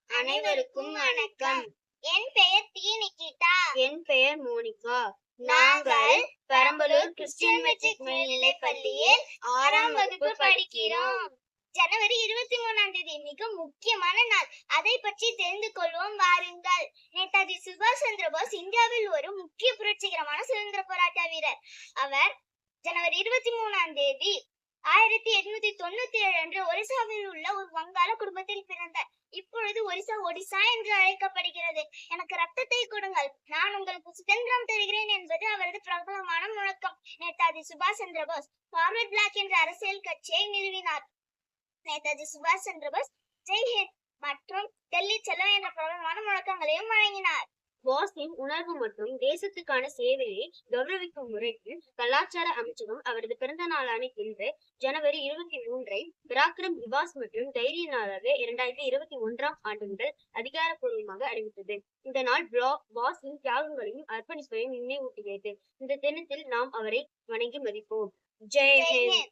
அனைவருக்கும் வணக்கம். என் பெயர் டி. நிகிதா. என் பெயர் மோனிகா. நாங்கள் பெரம்பலூர் கிறிஸ்டியன் மெட்ரிக் மேல்நிலைப் பள்ளியில் 6ஆம் வகுப்பு படிக்கிறோம். ஜனவரி 23ஆம் தேதி மிக முக்கியமான நாள். அதை பற்றி தெரிந்து கொள்வோம் வாருங்கள். நேதாஜி சுபாஷ் சந்திர போஸ் இந்தியாவில் ஒரு முக்கிய புரட்சிகரமான சுதந்திர போராட்ட வீரர். அவர் ஜனவரி 23ஆம் தேதி 1897 அன்று ஒரிசாவில் உள்ள ஒரு வங்காள குடும்பத்தில் பிறந்தார். இப்பொழுது ஒடிசா என்று அழைக்கப்படுகிறது. எனக்கு ரத்தத்தை கொடுங்கள், நான் உங்களுக்கு சுதந்திரம் தருகிறேன் என்பது அவரது பிரபலமான முழக்கம். நேதாஜி சுபாஷ் சந்திர போஸ் ஃபார்வர்ட் பிளாக் என்ற அரசியல் கட்சியை நிறுவினார். நேதாஜி சுபாஷ் சந்திர போஸ் ஜெய் ஹிந்த் மற்றும் டெல்லி செல்லோ என்ற பிரபலமான முழக்கங்களையும் வழங்கினார். போஸின் உணர்வு மற்றும் தேசத்துக்கான சேவையை கௌரவிக்கும் முறையில் கலாச்சார அமைச்சகம் அவரது பிறந்த நாளான இன்று ஜனவரி 23 பராக்கிரம் திவாஸ் மற்றும் தைரிய நாளாக 2021ஆம் ஆண்டு முதல் அதிகாரப்பூர்வமாக அறிவித்தது. இந்த நாள் போஸின் தியாகங்களையும் அர்ப்பணிப்பையும் நினைவூட்டுகிறது. இந்த தினத்தில் நாம் அவரை வணங்கி மதிப்போம். ஜெய் ஹிந்த்.